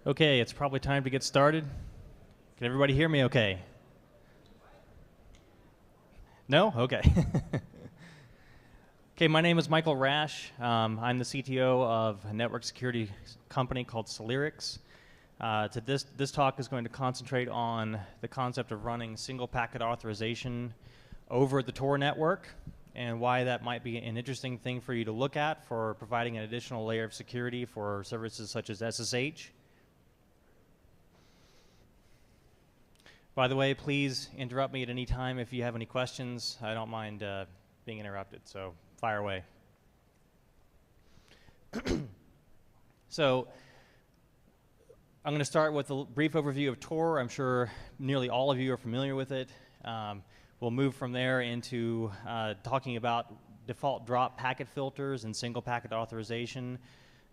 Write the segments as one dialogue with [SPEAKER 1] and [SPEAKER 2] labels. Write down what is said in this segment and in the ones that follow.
[SPEAKER 1] Okay, it's probably time to get started. Can everybody hear me okay? No? Okay. Okay, my name is Michael Rash. I'm the CTO of a network security company called Celerics. This talk is going to concentrate on the concept of running single packet authorization over the Tor network and why that might be an interesting thing for you to look at for providing an additional layer of security for services such as SSH. By the way, please interrupt me at any time if you have any questions. I don't mind being interrupted, so fire away. So I'm going to start with a brief overview of Tor. I'm sure nearly all of you are familiar with it. We'll move from there into talking about default drop packet filters and single packet authorization,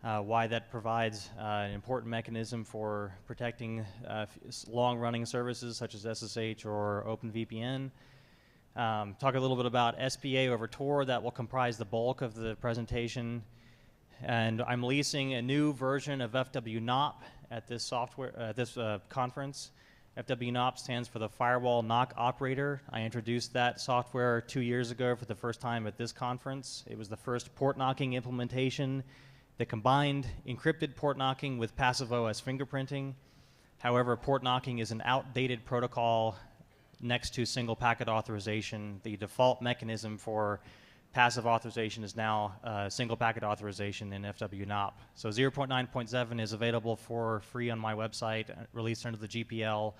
[SPEAKER 1] why that provides an important mechanism for protecting long-running services such as SSH or OpenVPN. Talk a little bit about SPA over Tor. That will comprise the bulk of the presentation. And I'm releasing a new version of FWNOP at this conference. FWNOP stands for the Firewall Knock Operator. I introduced that software 2 years ago for the first time at this conference. It was the first port knocking implementation that combined encrypted port knocking with passive OS fingerprinting. However, port knocking is an outdated protocol next to single packet authorization. The default mechanism for passive authorization is now single packet authorization in FWNOP. So 0.9.7 is available for free on my website, released under the GPL,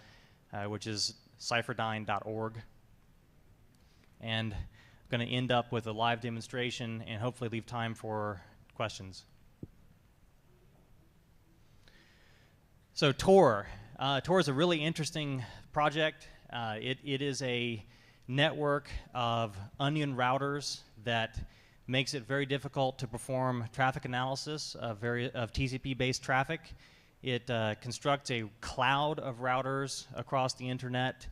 [SPEAKER 1] which is cypherdyne.org. And I'm going to end up with a live demonstration and hopefully leave time for questions. So Tor. Tor is a really interesting project. It is a network of onion routers that makes it very difficult to perform traffic analysis of TCP-based traffic. It constructs a cloud of routers across the internet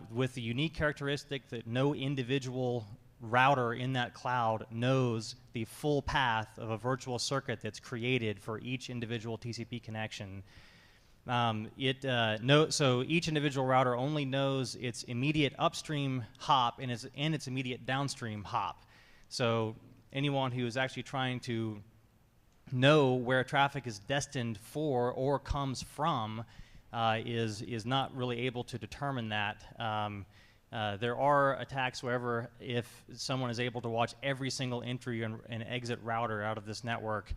[SPEAKER 1] with the unique characteristic that no individual router in that cloud knows the full path of a virtual circuit that's created for each individual TCP connection. So each individual router only knows its immediate upstream hop and its immediate downstream hop. So anyone who is actually trying to know where traffic is destined for or comes from is not really able to determine that. There are attacks wherever if someone is able to watch every single entry and exit router out of this network,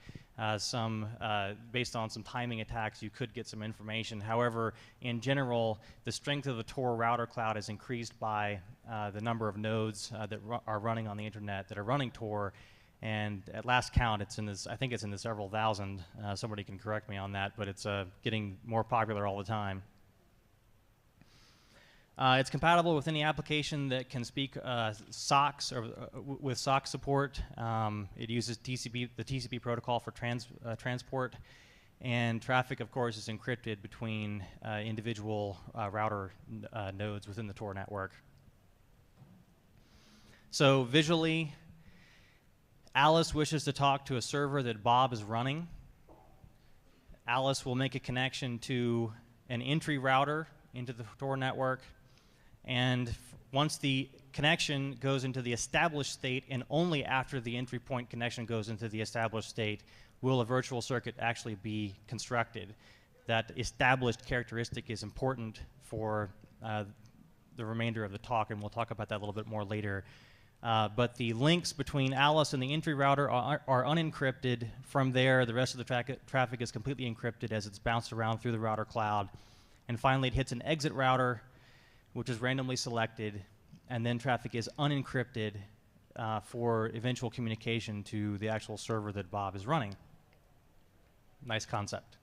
[SPEAKER 1] based on some timing attacks, you could get some information. However, in general, the strength of the Tor router cloud is increased by the number of nodes that are running on the internet that are running Tor. And at last count, I think it's in the several thousand. Somebody can correct me on that, but it's getting more popular all the time. It's compatible with any application that can speak SOCs or with SOC support. It uses the TCP protocol for transport, and traffic, of course, is encrypted between individual router nodes within the Tor network. So visually, Alice wishes to talk to a server that Bob is running. Alice will make a connection to an entry router into the Tor network. And once the connection goes into the established state, and only after the entry point connection goes into the established state, will a virtual circuit actually be constructed. That established characteristic is important for the remainder of the talk, and we'll talk about that a little bit more later. But the links between Alice and the entry router are unencrypted. From there, the rest of the traffic is completely encrypted as it's bounced around through the router cloud. And finally, it hits an exit router, which is randomly selected, and then traffic is unencrypted for eventual communication to the actual server that Bob is running. Nice concept.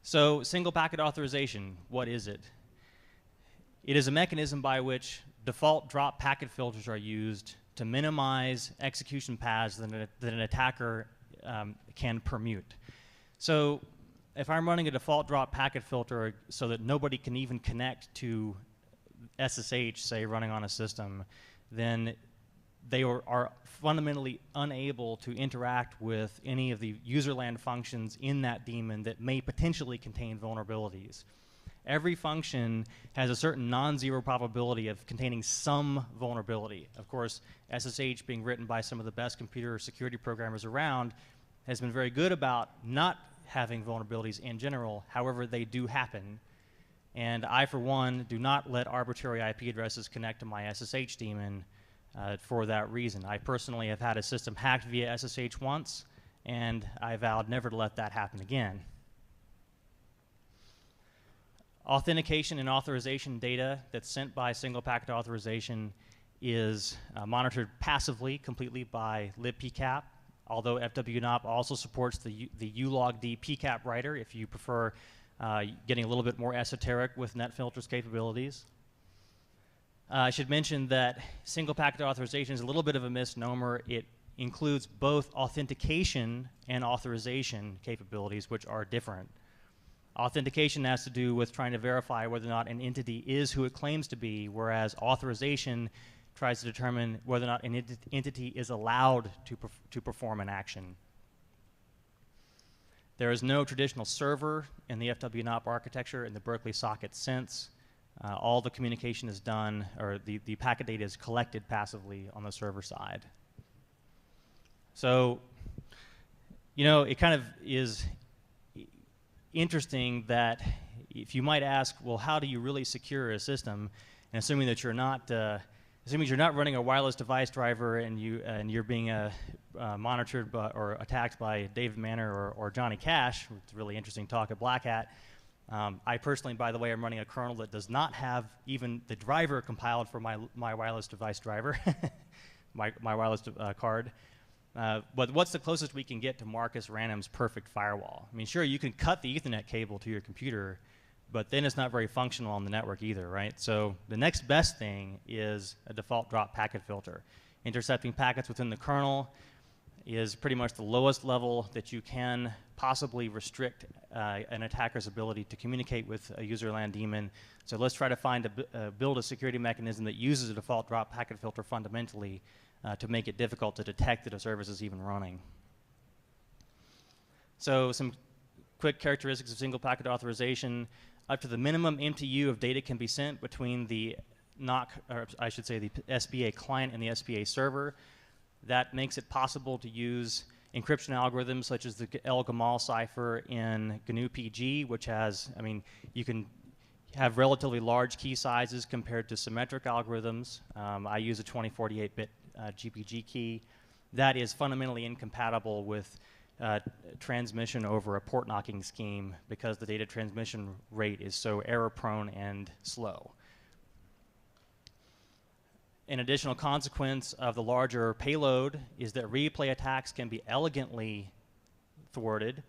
[SPEAKER 1] So single packet authorization, what is it? It is a mechanism by which default drop packet filters are used to minimize execution paths that an attacker can permute. So if I'm running a default drop packet filter so that nobody can even connect to SSH, say, running on a system, then they are fundamentally unable to interact with any of the userland functions in that daemon that may potentially contain vulnerabilities. Every function has a certain non-zero probability of containing some vulnerability. Of course, SSH, being written by some of the best computer security programmers around, has been very good about not having vulnerabilities in general. However, they do happen. And I, for one, do not let arbitrary IP addresses connect to my SSH daemon for that reason. I personally have had a system hacked via SSH once, and I vowed never to let that happen again. Authentication and authorization data that's sent by single packet authorization is monitored passively, completely by libpcap, although FWNOP also supports the ulogd pcap writer if you prefer getting a little bit more esoteric with NetFilter's capabilities. I should mention that single packet authorization is a little bit of a misnomer. It includes both authentication and authorization capabilities, which are different. Authentication has to do with trying to verify whether or not an entity is who it claims to be, whereas authorization tries to determine whether or not an entity is allowed to perform an action. There is no traditional server in the FWNOP architecture in the Berkeley socket sense. All the communication is done, or the packet data is collected passively on the server side. So, you know, it kind of is interesting that if you might ask, well, how do you really secure a system? And assuming that you're not, running a wireless device driver and you're being monitored by, or attacked by David Manor or Johnny Cash, it's really interesting talk at Black Hat. I personally, by the way, am running a kernel that does not have even the driver compiled for my wireless device driver, my wireless card. But what's the closest we can get to Marcus Random's perfect firewall? I mean, sure, you can cut the Ethernet cable to your computer, but then it's not very functional on the network either, right? So the next best thing is a default drop packet filter. Intercepting packets within the kernel is pretty much the lowest level that you can possibly restrict an attacker's ability to communicate with a userland daemon. So let's try to build a security mechanism that uses a default drop packet filter fundamentally to make it difficult to detect that a service is even running. So some quick characteristics of single packet authorization. Up to the minimum MTU of data can be sent between the NOC, or I should say the SBA client and the SBA server. That makes it possible to use encryption algorithms such as the El-Gamal cipher in GNU-PG, which has, I mean, you can have relatively large key sizes compared to symmetric algorithms. I use a 2048-bit GPG key. That is fundamentally incompatible with transmission over a port knocking scheme because the data transmission rate is so error-prone and slow. An additional consequence of the larger payload is that replay attacks can be elegantly thwarted.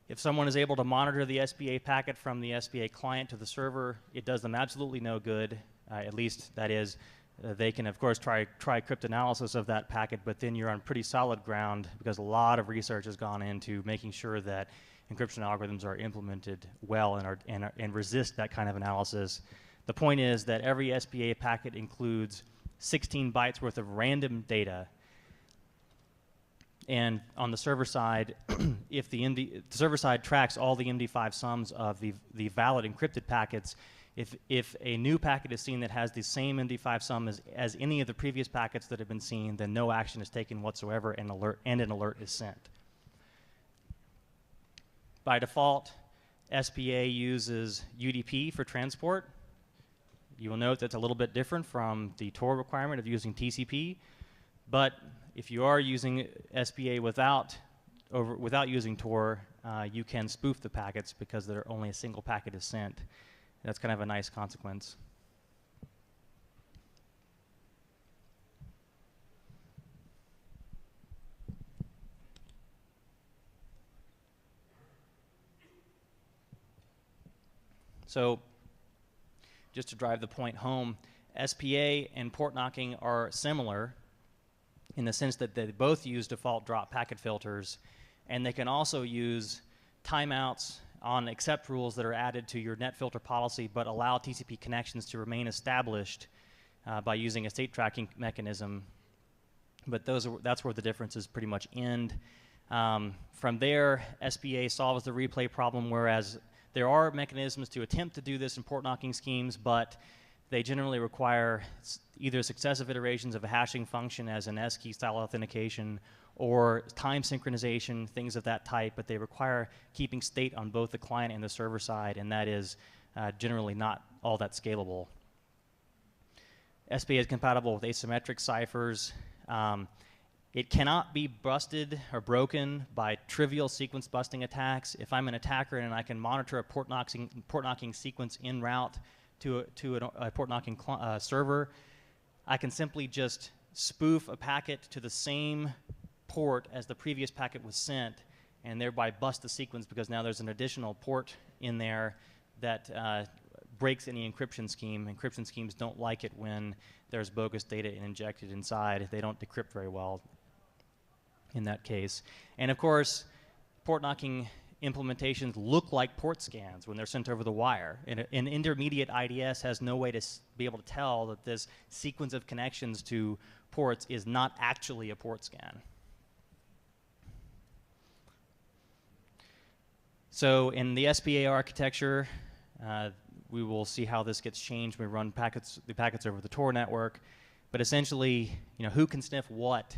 [SPEAKER 1] If someone is able to monitor the SBA packet from the SBA client to the server, it does them absolutely no good. At least, that is, they can, of course, try cryptanalysis of that packet, but then you're on pretty solid ground because a lot of research has gone into making sure that encryption algorithms are implemented well and resist that kind of analysis. The point is that every SBA packet includes 16 bytes worth of random data. And on the server side, if the server side tracks all the MD5 sums of the valid encrypted packets, if a new packet is seen that has the same MD5 sum as any of the previous packets that have been seen, then no action is taken whatsoever and an alert is sent. By default, SBA uses UDP for transport. You will note that's a little bit different from the Tor requirement of using TCP. But if you are using SBA without using Tor, you can spoof the packets because only a single packet is sent. That's kind of a nice consequence. So just to drive the point home, SPA and port knocking are similar in the sense that they both use default drop packet filters, and they can also use timeouts on accept rules that are added to your NetFilter policy but allow TCP connections to remain established by using a state tracking mechanism but that's where the differences pretty much end. From there, SBA solves the replay problem, whereas there are mechanisms to attempt to do this in port knocking schemes, but they generally require either successive iterations of a hashing function as an S-key style authentication or time synchronization, things of that type, but they require keeping state on both the client and the server side, and that is generally not all that scalable. SBA is compatible with asymmetric ciphers. It cannot be busted or broken by trivial sequence busting attacks. If I'm an attacker and I can monitor a port knocking sequence en route to a port knocking server, I can simply just spoof a packet to the same port as the previous packet was sent, and thereby bust the sequence because now there's an additional port in there that breaks any encryption scheme. Encryption schemes don't like it when there's bogus data injected inside. They don't decrypt very well in that case. And of course, port knocking implementations look like port scans when they're sent over the wire. And an intermediate IDS has no way to be able to tell that this sequence of connections to ports is not actually a port scan. So in the SBA architecture, we will see how this gets changed when we run the packets over the Tor network. But essentially, who can sniff what?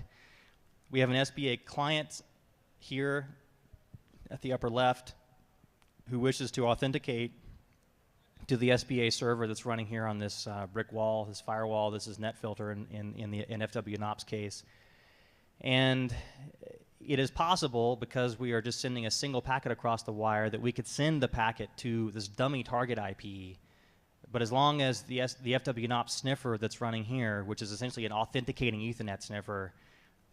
[SPEAKER 1] We have an SBA client here at the upper left who wishes to authenticate to the SBA server that's running here on this brick wall, this firewall. This is NetFilter in the FWNops case. And it is possible, because we are just sending a single packet across the wire, that we could send the packet to this dummy target IP. But as long as the FWNops sniffer that's running here, which is essentially an authenticating Ethernet sniffer,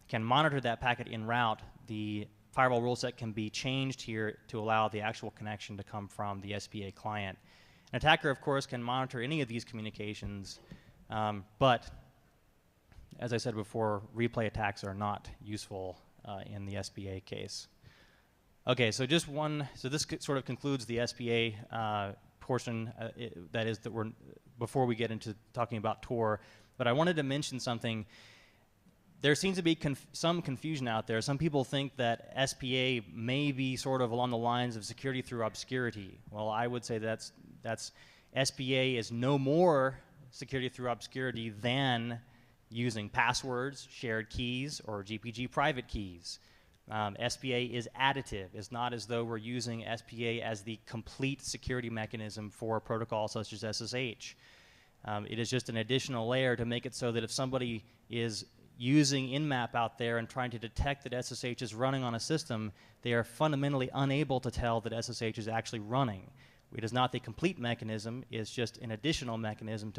[SPEAKER 1] can monitor that packet en route, the firewall rule set can be changed here to allow the actual connection to come from the SBA client. An attacker, of course, can monitor any of these communications, but as I said before, replay attacks are not useful in the SBA case. Okay, so this sort of concludes the SBA portion. Before we get into talking about Tor, but I wanted to mention something. There seems to be some confusion out there. Some people think that SBA may be sort of along the lines of security through obscurity. Well, I would say that's SBA is no more security through obscurity than using passwords, shared keys, or GPG private keys. SBA is additive. It's not as though we're using SBA as the complete security mechanism for a protocol such as SSH. It is just an additional layer to make it so that if somebody is using Nmap out there and trying to detect that SSH is running on a system, they are fundamentally unable to tell that SSH is actually running. It is not the complete mechanism. It's just an additional mechanism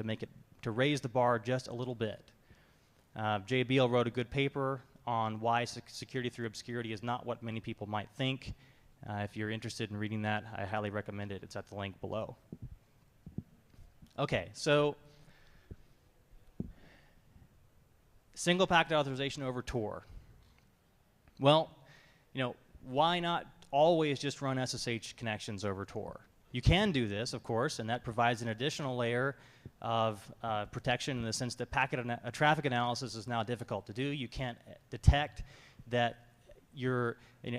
[SPEAKER 1] to raise the bar just a little bit. Jay Beal wrote a good paper on why security through obscurity is not what many people might think. If you're interested in reading that, I highly recommend it. It's at the link below. Okay, so single packet authorization over Tor. Well, why not always just run SSH connections over Tor? You can do this, of course, and that provides an additional layer of protection in the sense that traffic analysis is now difficult to do. You can't detect that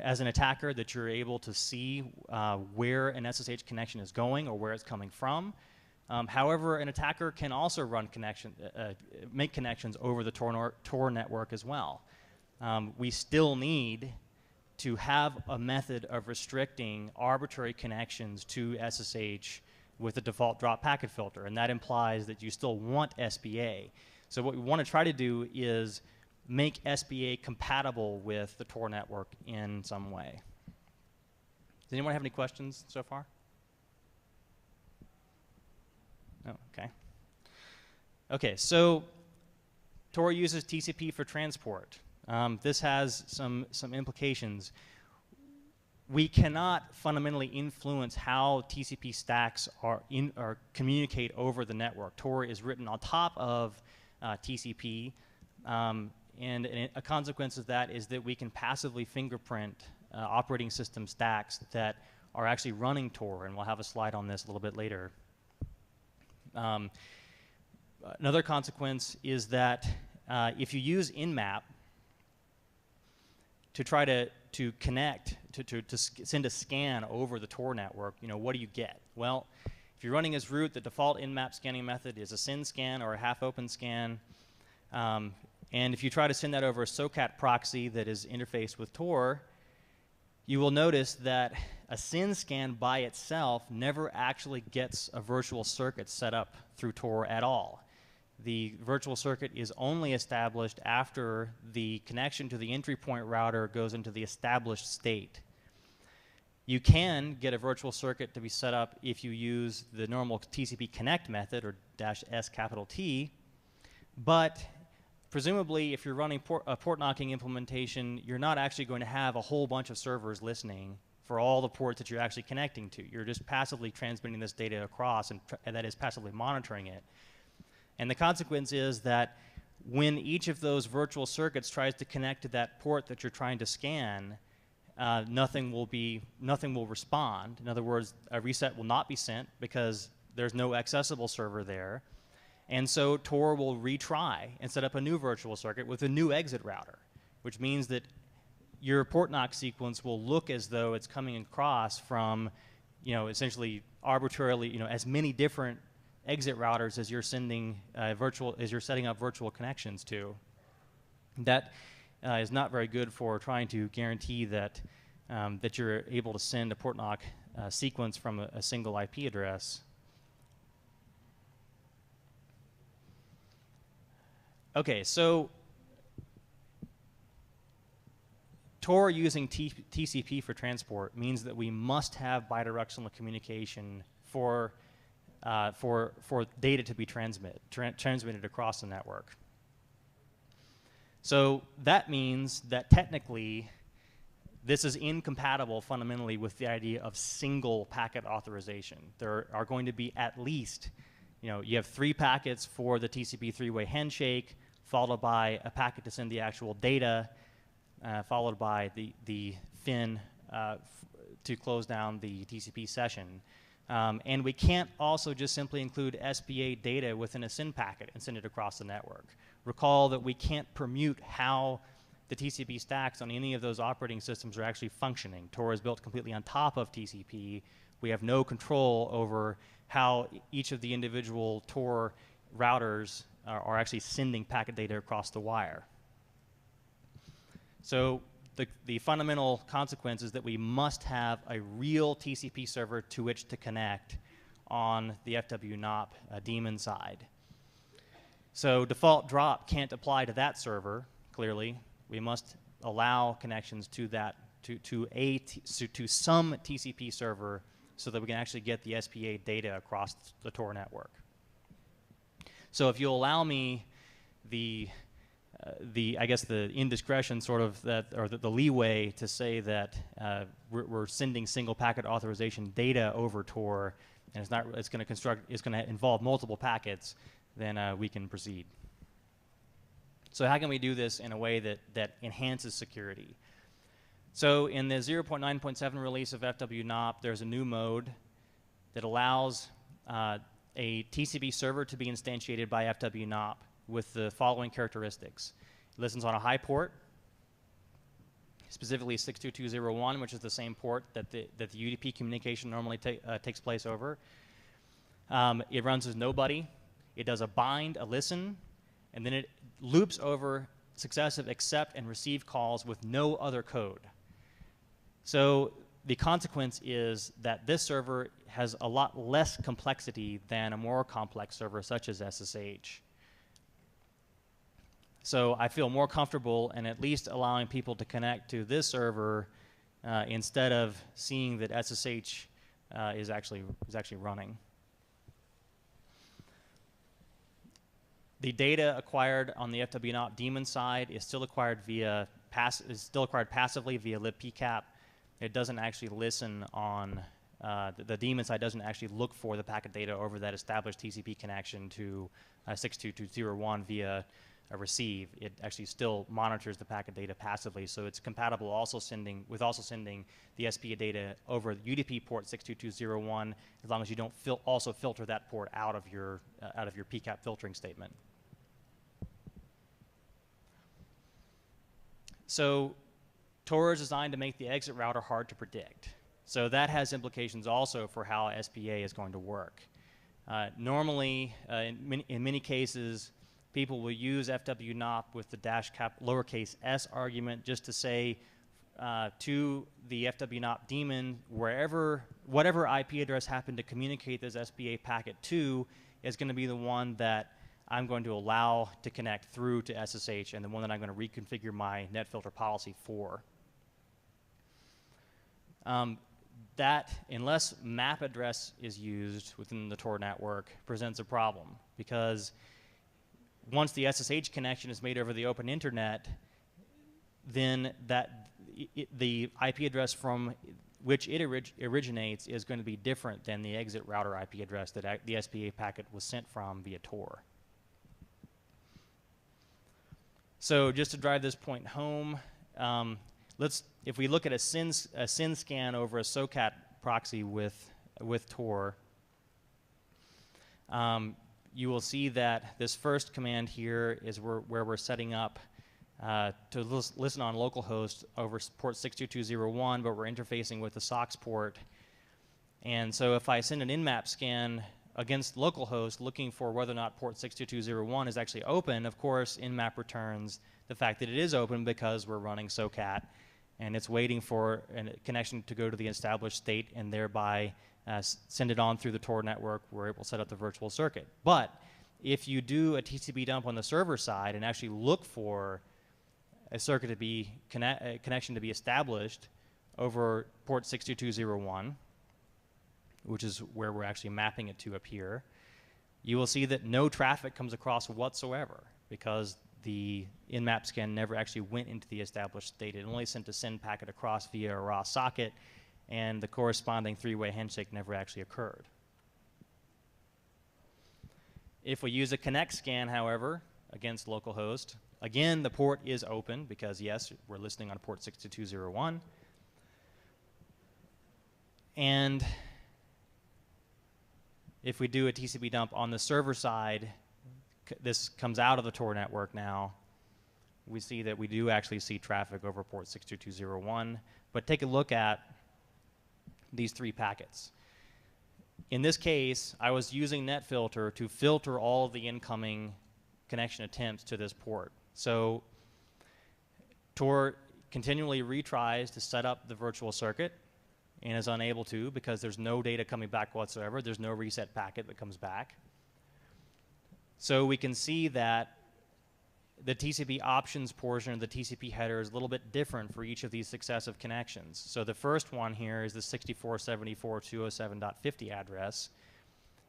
[SPEAKER 1] as an attacker, that you're able to see where an SSH connection is going or where it's coming from. However, an attacker can also make connections over the Tor network as well. We still need to have a method of restricting arbitrary connections to SSH with the default drop packet filter, and that implies that you still want SBA. So what we want to try to do is make SBA compatible with the Tor network in some way. Does anyone have any questions so far? Oh, okay. Okay, so Tor uses TCP for transport. This has some implications. We cannot fundamentally influence how TCP stacks communicate over the network. Tor is written on top of TCP, and a consequence of that is that we can passively fingerprint operating system stacks that are actually running Tor, and we'll have a slide on this a little bit later. Another consequence is that if you use Nmap, to try to connect, to send a scan over the Tor network, what do you get? Well, if you're running as root, the default in-map scanning method is a SYN scan or a half-open scan. And if you try to send that over a socat proxy that is interfaced with Tor, you will notice that a SYN scan by itself never actually gets a virtual circuit set up through Tor at all. The virtual circuit is only established after the connection to the entry point router goes into the established state. You can get a virtual circuit to be set up if you use the normal TCP connect method, or -S, but presumably if you're running a port knocking implementation, you're not actually going to have a whole bunch of servers listening for all the ports that you're actually connecting to. You're just passively transmitting this data across, and that is passively monitoring it. And the consequence is that when each of those virtual circuits tries to connect to that port that you're trying to scan, nothing will respond. In other words, a reset will not be sent because there's no accessible server there. And so Tor will retry and set up a new virtual circuit with a new exit router, which means that your port knock sequence will look as though it's coming across from, essentially arbitrarily, as many different exit routers as you're sending you're setting up virtual connections to. That is not very good for trying to guarantee that that you're able to send a port knock sequence from a single IP address. Okay, so Tor using TCP for transport means that we must have bidirectional communication for data to be transmitted across the network. So that means that technically this is incompatible fundamentally with the idea of single packet authorization. There are going to be at least, you have 3 packets for the TCP three-way handshake, followed by a packet to send the actual data, followed by the FIN to close down the TCP session. And we can't also just simply include SPA data within a SYN packet and send it across the network. Recall that we can't permute how the TCP stacks on any of those operating systems are actually functioning. Tor is built completely on top of TCP. We have no control over how each of the individual Tor routers are actually sending packet data across the wire. So the fundamental consequence is that we must have a real TCP server to which to connect on the FWNOP daemon side. So default drop can't apply to that server, clearly. We must allow connections to that, to some TCP server so that we can actually get the SPA data across the Tor network. So if you'll allow me I guess the indiscretion sort of that, or the leeway to say that we're sending single packet authorization data over Tor, and it's going to involve multiple packets, then we can proceed. So how can we do this in a way that enhances security? So in the 0.9.7 release of FWNOP, there's a new mode that allows a TCP server to be instantiated by FWNOP with the following characteristics. It listens on a high port, specifically 62201, which is the same port that the UDP communication normally takes place over. It runs as nobody. It does a bind, a listen, and then it loops over successive accept and receive calls with no other code. So the consequence is that this server has a lot less complexity than a more complex server such as SSH. So I feel more comfortable in at least allowing people to connect to this server instead of seeing that SSH is actually running. The data acquired on the FWNOP daemon side is still acquired passively via libpcap. It doesn't actually listen on the daemon side doesn't actually look for the packet data over that established TCP connection to 62201 via a receive. It actually still monitors the packet data passively, so it's compatible with also sending the SPA data over the UDP port 62201, as long as you don't also filter that port out of your PCAP filtering statement. Tor is designed to make the exit router hard to predict. So that has implications also for how SPA is going to work. Normally, in many cases, people will use FWNOP with the lowercase s argument just to say to the FWNOP daemon, whatever IP address happened to communicate this SPA packet to is going to be the one that I'm going to allow to connect through to SSH and the one that I'm going to reconfigure my net filter policy for. That, unless map address is used within the Tor network, presents a problem, because once the SSH connection is made over the open internet, then the IP address from which it originates is going to be different than the exit router IP address that the SPA packet was sent from via Tor. So just to drive this point home, if we look at a SYN scan over a socat proxy with Tor, you will see that this first command here is where we're setting up to listen on localhost over port 62201, but we're interfacing with the SOCKS port. And so if I send an nmap scan against localhost looking for whether or not port 62201 is actually open, of course, nmap returns the fact that it is open because we're running socat, and it's waiting for a connection to go to the established state and thereby send it on through the Tor network where it will set up the virtual circuit. But if you do a TCP dump on the server side and actually look for a circuit to be a connection to be established over port 62201, which is where we're actually mapping it to up here, you will see that no traffic comes across whatsoever because the nmap scan never actually went into the established state. It only sent a SYN packet across via a raw socket, and the corresponding three-way handshake never actually occurred. If we use a connect scan, however, against localhost, again, the port is open because, yes, we're listening on port 62201. And if we do a TCP dump on the server side, this comes out of the Tor network now. We see that we do actually see traffic over port 62201. But take a look at these three packets. In this case, I was using NetFilter to filter all of the incoming connection attempts to this port. So Tor continually retries to set up the virtual circuit and is unable to because there's no data coming back whatsoever. There's no reset packet that comes back. So we can see that the TCP options portion of the TCP header is a little bit different for each of these successive connections. So the first one here is the 6474.207.50 address.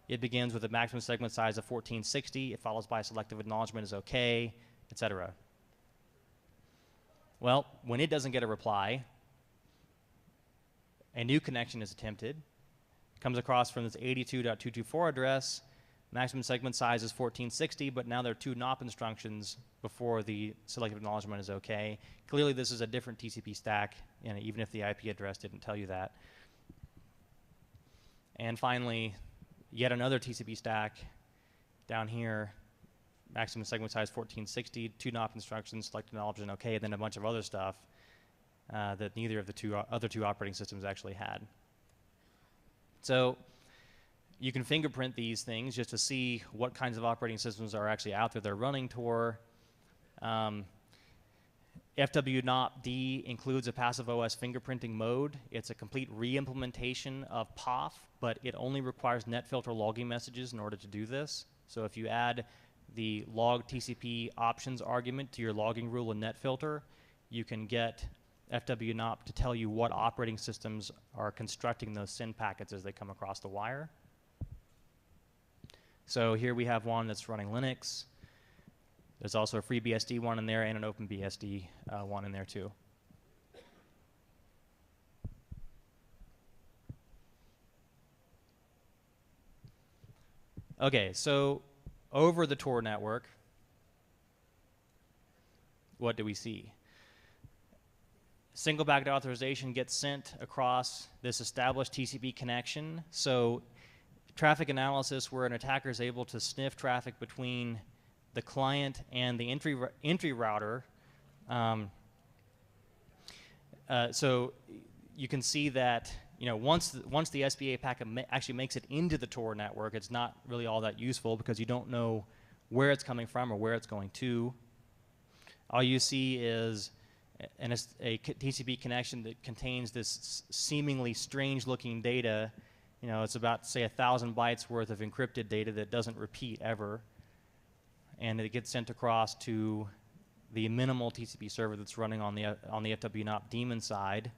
[SPEAKER 1] It begins with a maximum segment size of 1460. It follows by selective acknowledgement is OK, etc. Well, when it doesn't get a reply, a new connection is attempted. It comes across from this 82.224 address. Maximum segment size is 1460, but now there are two NOP instructions before the selective acknowledgement is OK. Clearly, this is a different TCP stack, and even if the IP address didn't tell you that. And finally, yet another TCP stack down here. Maximum segment size 1460, two NOP instructions, select acknowledgement OK, and then a bunch of other stuff that neither of the other two operating systems actually had. So you can fingerprint these things just to see what kinds of operating systems are actually out there that are running Tor. FWNOP-D includes a passive OS fingerprinting mode. It's a complete re-implementation of POF, but it only requires NetFilter logging messages in order to do this. So if you add the log TCP options argument to your logging rule in NetFilter, you can get FWNOP to tell you what operating systems are constructing those SYN packets as they come across the wire. So here we have one that's running Linux. There's also a FreeBSD one in there and an OpenBSD one in there too. Okay, so over the Tor network, what do we see? Single packet authorization gets sent across this established TCP connection. So traffic analysis where an attacker is able to sniff traffic between the client and the entry router So you can see that once the SBA packet actually makes it into the Tor network, it's not really all that useful because you don't know where it's coming from or where it's going to. All you see is a TCP connection that contains this seemingly strange-looking data. It's about, say, 1,000 bytes worth of encrypted data that doesn't repeat ever, and it gets sent across to the minimal TCP server that's running on the FWNOP daemon side.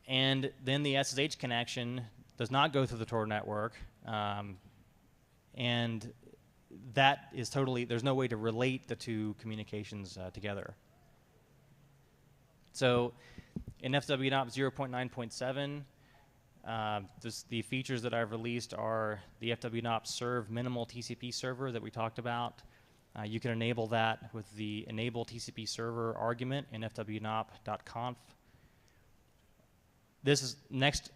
[SPEAKER 1] And then the SSH connection does not go through the Tor network, and that is totally, there's no way to relate the two communications together. So in FWNOP 0.9.7, the features that I've released are the FWNOP serve minimal TCP server that we talked about. You can enable that with the enable TCP server argument in fwnop.conf. This next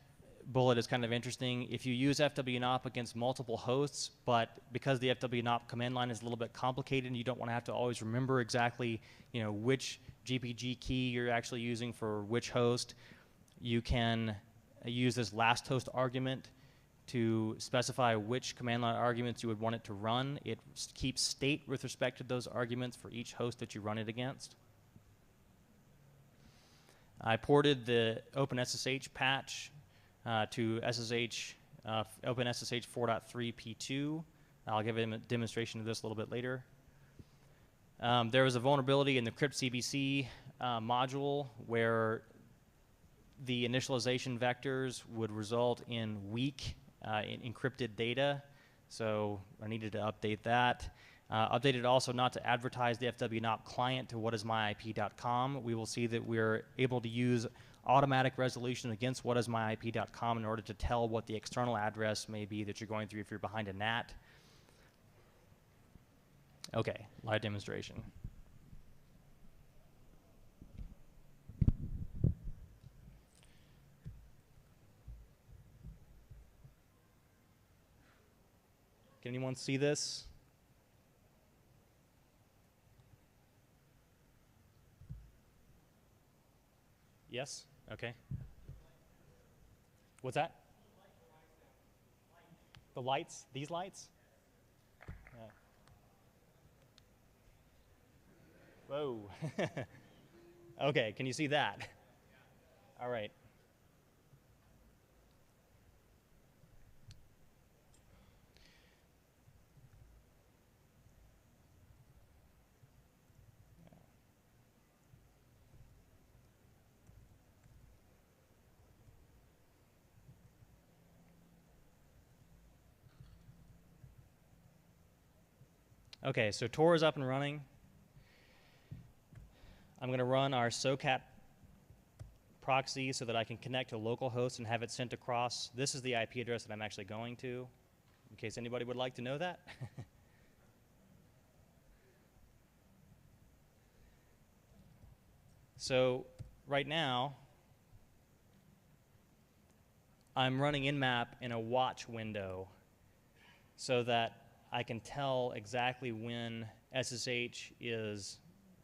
[SPEAKER 1] bullet is kind of interesting. If you use FWNOP against multiple hosts, but because the FWNOP command line is a little bit complicated and you don't want to have to always remember exactly which GPG key you're actually using for which host, you can use this last host argument to specify which command line arguments you would want it to run. It keeps state with respect to those arguments for each host that you run it against. I ported the OpenSSH patch to SSH, OpenSSH 4.3 P2. I'll give a demonstration of this a little bit later. There was a vulnerability in the cryptcbc module where the initialization vectors would result in weak encrypted data, so I needed to update that. Updated also not to advertise the FWNOP client to whatismyip.com. We will see that we're able to use automatic resolution against whatismyip.com in order to tell what the external address may be that you're going through if you're behind a NAT. Okay, live demonstration. Can anyone see this? Yes? Okay. What's that? The lights? These lights? Yeah. Whoa. Okay, can you see that? All right. Okay, so Tor is up and running. I'm going to run our socat proxy so that I can connect to localhost and have it sent across. This is the IP address that I'm actually going to, in case anybody would like to know that. So right now, I'm running nmap in a watch window so that I can tell exactly when SSH is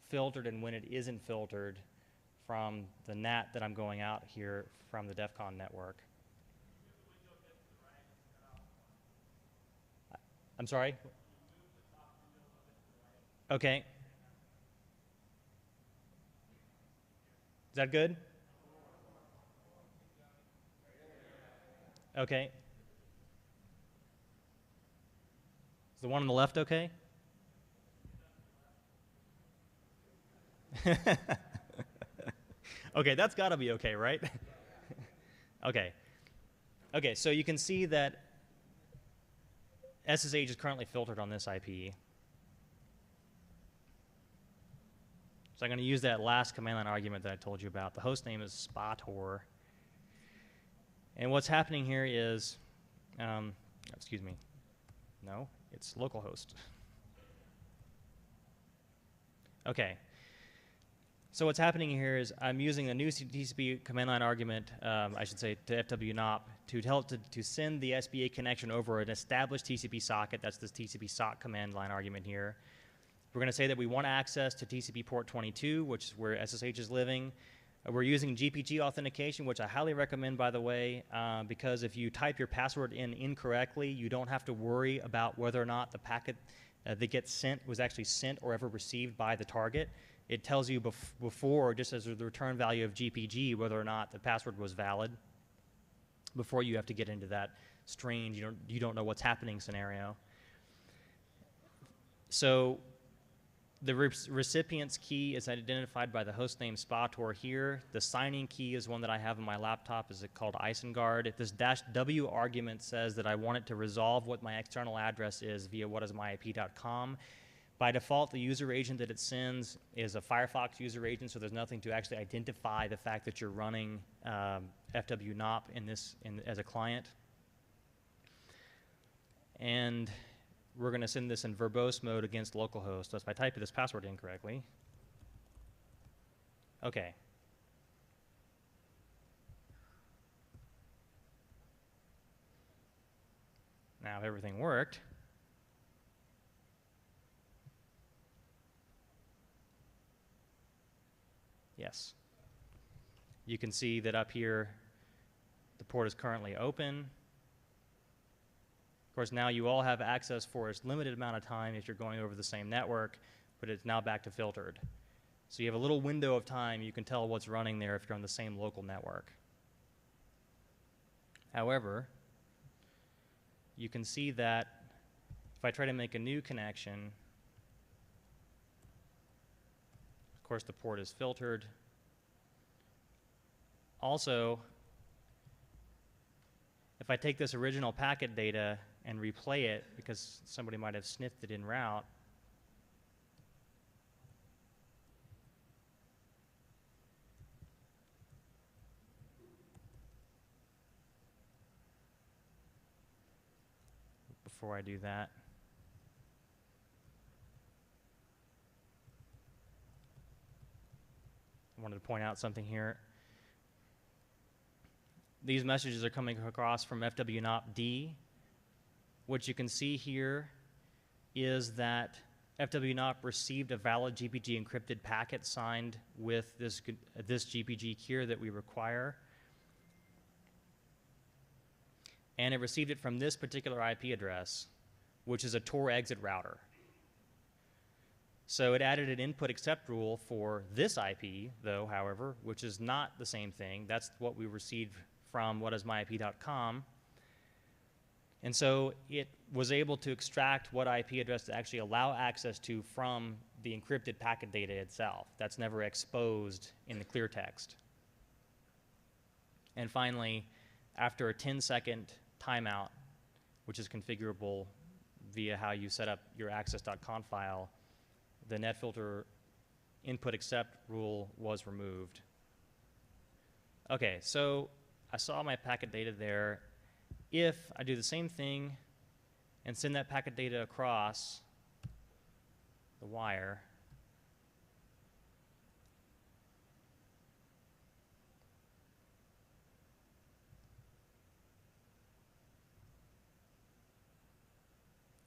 [SPEAKER 1] filtered and when it isn't filtered from the NAT that I'm going out here from the Defcon network. I'm sorry? Okay. Is that good? Okay. Is the one on the left okay? Okay, that's got to be okay, right? Okay. Okay, so you can see that SSH is currently filtered on this IP. So I'm going to use that last command line argument that I told you about. The host name is spa-tor. And what's happening here is, excuse me, no, it's localhost. Okay. So what's happening here is I'm using a new TCP command line argument, I should say, to FWNOP to tell it to send the SBA connection over an established TCP socket. That's this TCP sock command line argument here. We're going to say that we want access to TCP port 22, which is where SSH is living. We're using GPG authentication, which I highly recommend, by the way, because if you type your password in incorrectly, you don't have to worry about whether or not the packet that gets sent was actually sent or ever received by the target. It tells you before, just as the return value of GPG, whether or not the password was valid before you have to get into that strange, you don't know what's happening scenario. So the recipient's key is identified by the hostname SPA-Tor here. The signing key is one that I have on my laptop. Is it called ISINGuard? This -w argument says that I want it to resolve what my external address is via whatismyip.com. By default, the user agent that it sends is a Firefox user agent, so there's nothing to actually identify the fact that you're running FWNOP as a client. And we're going to send this in verbose mode against localhost. So if I type this password incorrectly, okay. Now, if everything worked, yes. You can see that up here, the port is currently open. Of course, now you all have access for a limited amount of time if you're going over the same network, but it's now back to filtered. So you have a little window of time. You can tell what's running there if you're on the same local network. However, you can see that if I try to make a new connection, of course, the port is filtered. Also, if I take this original packet data and replay it, because somebody might have sniffed it en route, before I do that, I wanted to point out something here. These messages are coming across from FWNOP-D. What you can see here is that FWNOP received a valid GPG encrypted packet signed with this GPG key that we require. And it received it from this particular IP address, which is a Tor exit router. So it added an input accept rule for this IP, though, however, which is not the same thing. That's what we received from whatismyip.com. And so it was able to extract what IP address to actually allow access to from the encrypted packet data itself. That's never exposed in the clear text. And finally, after a 10-second timeout, which is configurable via how you set up your access.conf file, the netfilter input accept rule was removed. Okay, so I saw my packet data there. If I do the same thing and send that packet data across the wire,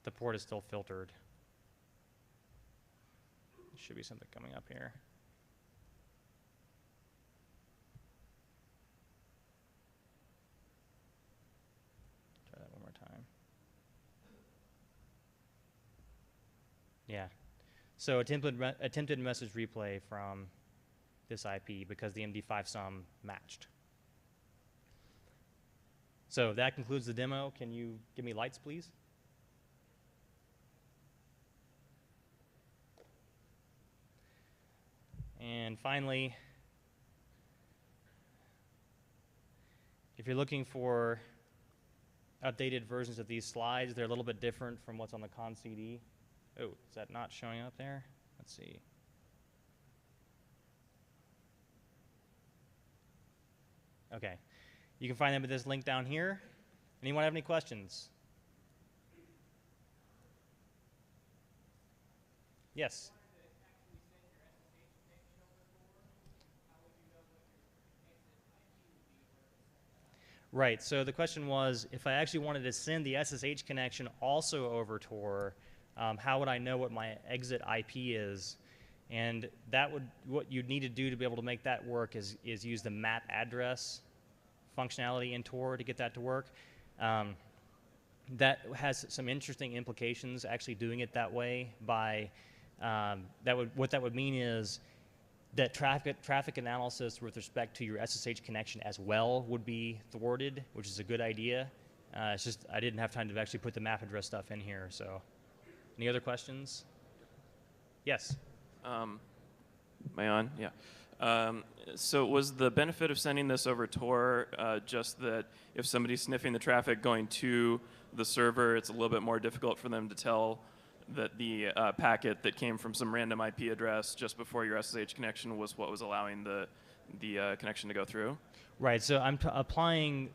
[SPEAKER 1] the port is still filtered. There should be something coming up here. Try that one more time. Yeah. So attempted message replay from this IP because the MD5 sum matched. So that concludes the demo. Can you give me lights, please? And finally, if you're looking for updated versions of these slides, they're a little bit different from what's on the cont'd. Oh, is that not showing up there? Let's see. Okay. You can find them at this link down here. Anyone have any questions? Yes? Right, so the question was, if I actually wanted to send the SSH connection also over Tor, How would I know what my exit IP is? And what you'd need to do to be able to make that work is use the map address functionality in Tor to get that to work. That has some interesting implications, actually doing it that way. What that would mean is that traffic analysis with respect to your SSH connection as well would be thwarted, which is a good idea. It's just I didn't have time to actually put the map address stuff in here. So, any other questions? Yes.
[SPEAKER 2] Am I on? Yeah. So was the benefit of sending this over Tor just that if somebody's sniffing the traffic going to the server, it's a little bit more difficult for them to tell that the packet that came from some random IP address just before your SSH connection was what was allowing the connection to go through?
[SPEAKER 1] Right. So I'm applying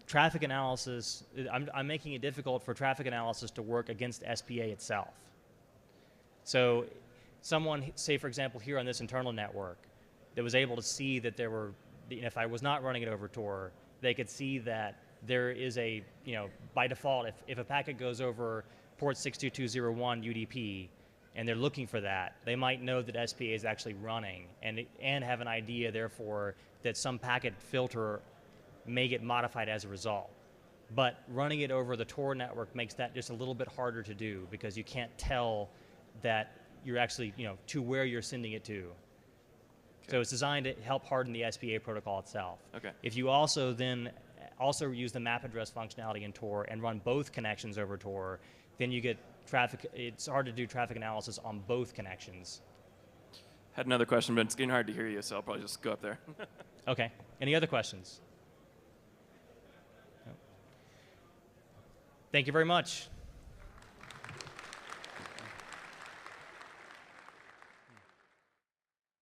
[SPEAKER 1] traffic analysis. I'm making it difficult for traffic analysis to work against SPA itself. So someone, say for example, here on this internal network, that was able to see that there were, if I was not running it over Tor, they could see that there is a, by default, if a packet goes over port 62201 UDP and they're looking for that, they might know that SPA is actually running and have an idea, therefore, that some packet filter may get modified as a result. But running it over the Tor network makes that just a little bit harder to do because you can't tell that you're actually, to where you're sending it to. Okay. So it's designed to help harden the SPA protocol itself.
[SPEAKER 2] Okay.
[SPEAKER 1] If you also use the map address functionality in Tor and run both connections over Tor, then you get traffic. It's hard to do traffic analysis on both connections.
[SPEAKER 2] Had another question, but it's getting hard to hear you, so I'll probably just go up there.
[SPEAKER 1] Okay. Any other questions? No. Thank you very much.